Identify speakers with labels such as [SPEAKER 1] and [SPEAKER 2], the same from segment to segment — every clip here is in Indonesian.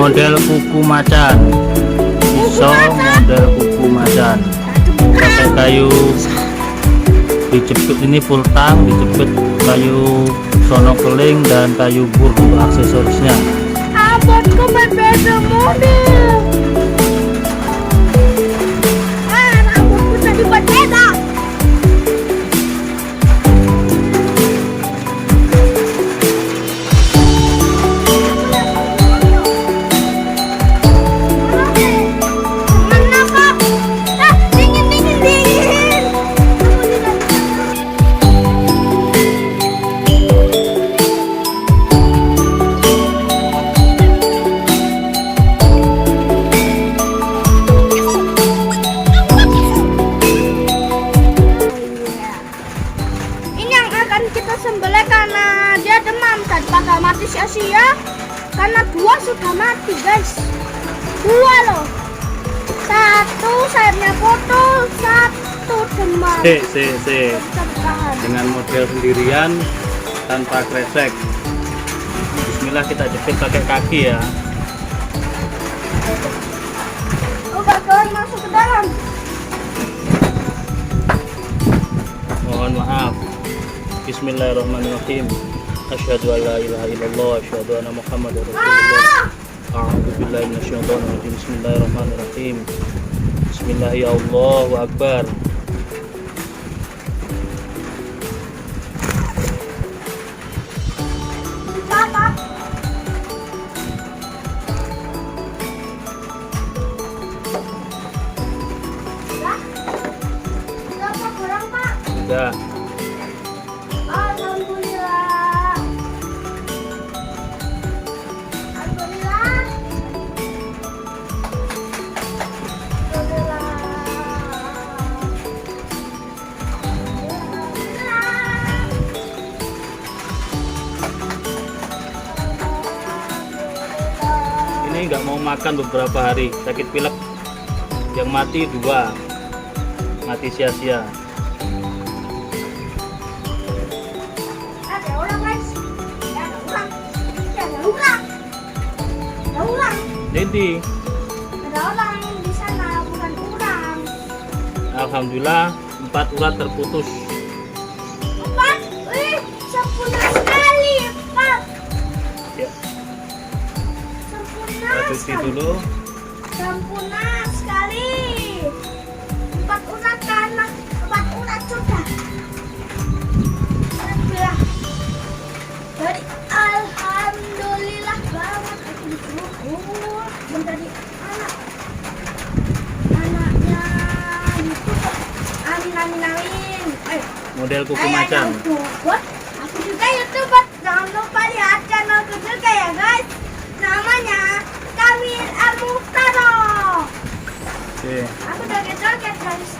[SPEAKER 1] model kuku macan, pisau model kuku macan, pakai kayu dijepit, ini full tang, dijepit kayu sono keling dan kayu bur aksesorisnya.
[SPEAKER 2] Abangku berbeda model. Rambutku tadi berbeda. Kita sembelih karena dia demam daripada mati sia-sia, karena dua sudah mati guys, dua loh, satu sayapnya potong, satu demam.
[SPEAKER 1] Dengan model sendirian tanpa kresek. Bismillah, kita jepit pakai kaki ya.
[SPEAKER 2] Oh, bakalan masuk ke dalam.
[SPEAKER 1] Mohon maaf. Bismillahirrahmanirrahim. Asyhadu an la ilaha illallah, asyhadu anna Muhammadar Rasulullah. A'udzu billahi minasyaitonir rajim. Bismillahirrahmanirrahim. Bismillah, ya Allahu akbar.
[SPEAKER 2] Papa. Berapa kurang, Pak?
[SPEAKER 1] Udah.
[SPEAKER 2] Alhamdulillah. Alhamdulillah.
[SPEAKER 1] Ini nggak mau makan beberapa hari, sakit pilek. Yang mati 2, mati sia-sia.
[SPEAKER 2] Ada orang guys. Ada orang. Ada orang. Ada orang.
[SPEAKER 1] Dedi,
[SPEAKER 2] Ada orang di sana, bukan orang.
[SPEAKER 1] alhamdulillah 4 urat terputus.
[SPEAKER 2] Pak, sempurna sekali, Pak.
[SPEAKER 1] Ya,
[SPEAKER 2] Sempurna
[SPEAKER 1] kita cuci
[SPEAKER 2] sekali.
[SPEAKER 1] dulu.
[SPEAKER 2] Sempurna sekali. 4 urat karena 4 urat sudah. Alhamdulillah. Dari alhamdulillah banget aku disuruh menjadi anaknya itu. Amin amin amin.
[SPEAKER 1] Model kuku macan.
[SPEAKER 2] Aku juga YouTuber. Jangan lupa lihat channelku juga ya guys. Namanya Kamil Amutaro.
[SPEAKER 1] Oke.
[SPEAKER 2] Aku joget-joget guys.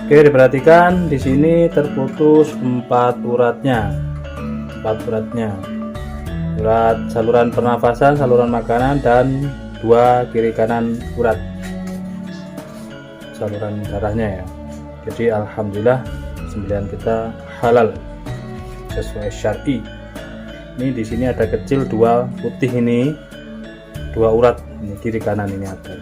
[SPEAKER 1] Oke, diperhatikan di sini terputus 4 uratnya. 4 uratnya. Urat saluran pernafasan, saluran makanan, dan 2 kiri kanan urat saluran darahnya ya.
[SPEAKER 3] Jadi alhamdulillah sembelihan kita halal sesuai syar'i. Ini di sini ada kecil, 2 putih, ini 2 urat, ini kiri kanan ini ada.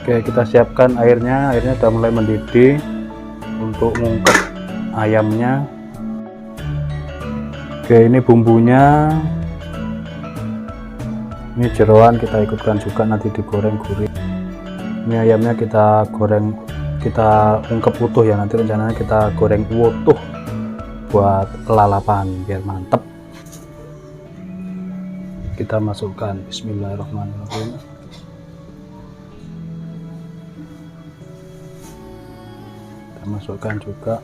[SPEAKER 3] Oke, kita siapkan airnya sudah mulai mendidih untuk mengungkep ayamnya. Oke, ini bumbunya, ini jeroan kita ikutkan juga, nanti digoreng gurih. Ini ayamnya kita goreng, kita ungkep utuh ya, nanti rencananya kita goreng utuh buat lalapan biar mantep. Kita masukkan, bismillahirrahmanirrahim. Masukkan juga,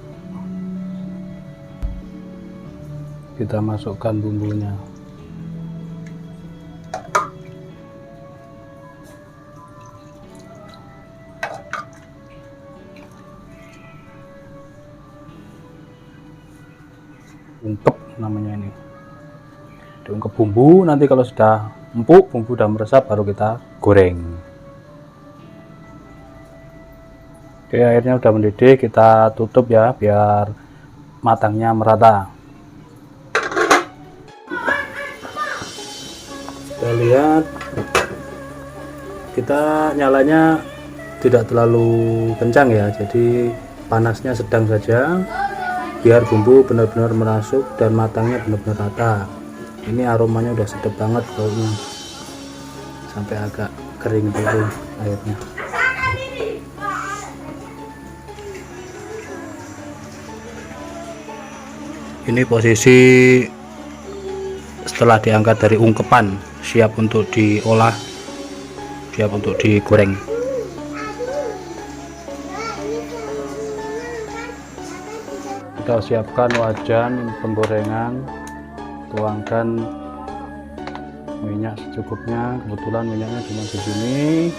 [SPEAKER 3] kita masukkan bumbunya. Ungkep namanya ini, diungkep bumbu. Nanti kalau sudah empuk, bumbu sudah meresap, baru kita goreng. Oke, airnya udah mendidih, kita tutup ya biar matangnya merata. Kita lihat, kita nyalanya tidak terlalu kencang ya, jadi panasnya sedang saja biar bumbu benar-benar merasuk dan matangnya benar-benar rata. Ini aromanya udah sedap banget baunya, sampai agak kering dulu airnya. Ini posisi setelah diangkat dari ungkepan, siap untuk diolah, siap untuk digoreng. Kita siapkan wajan penggorengan, tuangkan minyak secukupnya, kebetulan minyaknya cuma segini.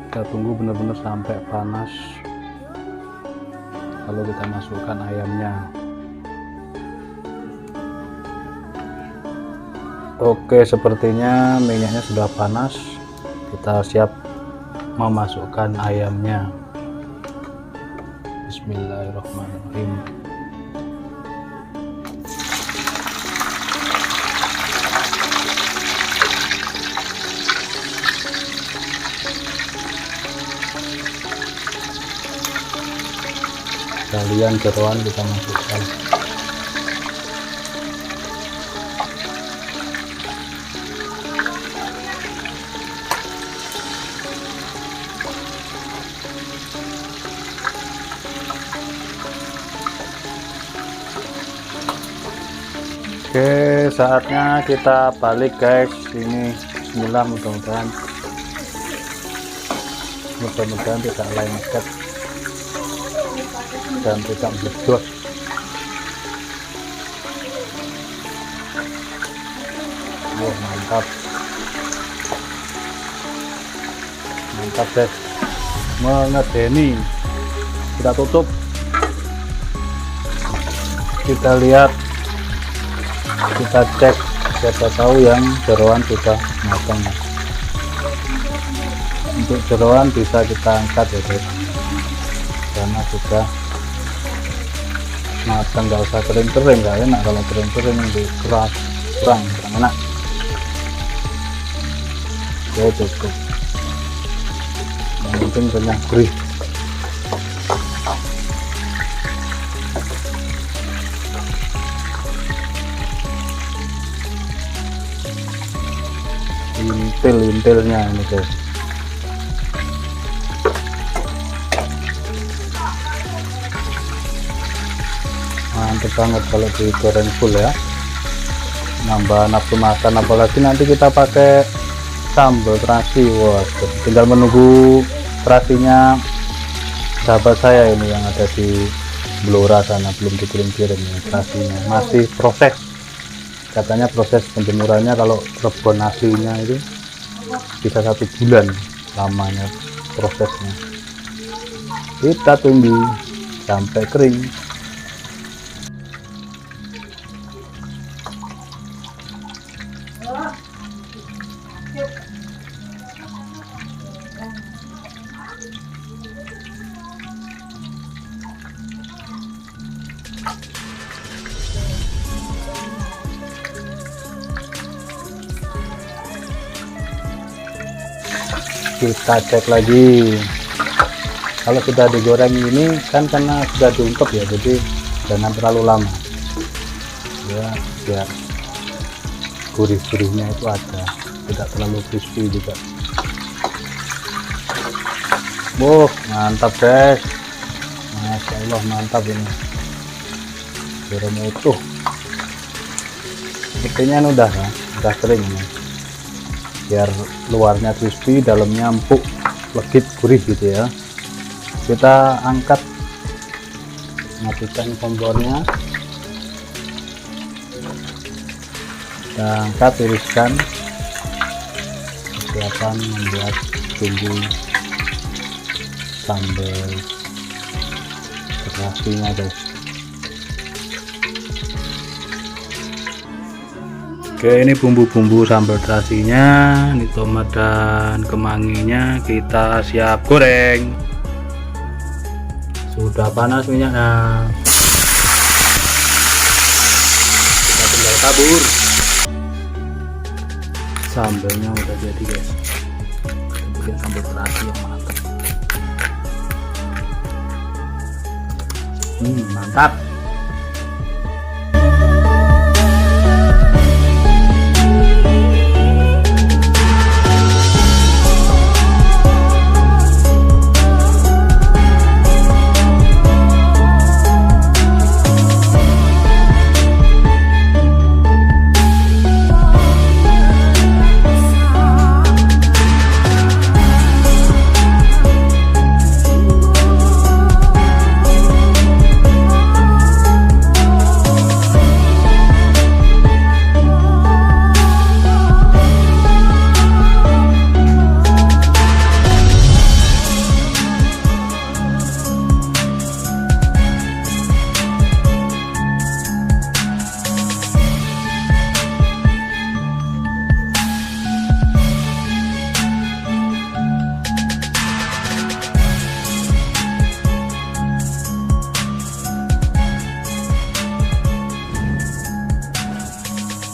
[SPEAKER 3] Kita tunggu benar-benar sampai panas, lalu kita masukkan ayamnya. Oke, sepertinya minyaknya sudah panas, kita siap memasukkan ayamnya. Bismillahirrahmanirrahim. Kalian jeroan kita masukkan. Oke, saatnya kita balik guys. Ini bismillah, mudah-mudahan tidak lengket. dan tidak meledos. Mantap, mantap guys, mengedeni. Kita tutup, kita lihat, kita cek, siapa tahu yang jeroan sudah matang. Untuk jeroan bisa kita angkat ya guys, karena sudah matang. Nggak usah kering-kering, nggak enak kalau kering-kering nanti keras, kurang enak. Ya cukup, yang penting renyah gurih. Intil-intilnya ini guys, mantap banget kalau digoreng full ya, nambah nafsu makan. Apalagi nanti kita pakai sambal terasi. Wah, tinggal menunggu terasinya sahabat saya ini yang ada di Blora sana, belum dikirim-kirim ya terasinya, masih proses. Katanya proses penjemurannya kalau rebon aslinya itu bisa 1 bulan lamanya prosesnya. Kita tunggu sampai kering. Kita cek lagi. Kalau sudah digoreng ini kan karena sudah diungkep ya, jadi jangan terlalu lama ya, biar gurih-gurihnya itu ada, tidak terlalu crispy juga. Mantap guys, Masya Allah, mantap ini, goreng utuh. Sepertinya udah kering ini, biar luarnya crispy, dalamnya empuk, legit, gurih gitu ya. Kita angkat, matikan kompornya, kita angkat, tiriskan, persiapan membuat bumbu sambal terasinya guys. Oke, ini bumbu-bumbu sambal terasinya, ini tomat dan kemanginya kita siap goreng. Sudah panas minyaknya, kita tinggal tabur. Sambalnya udah jadi guys, bikin sambal terasi yang mantap. Mantap.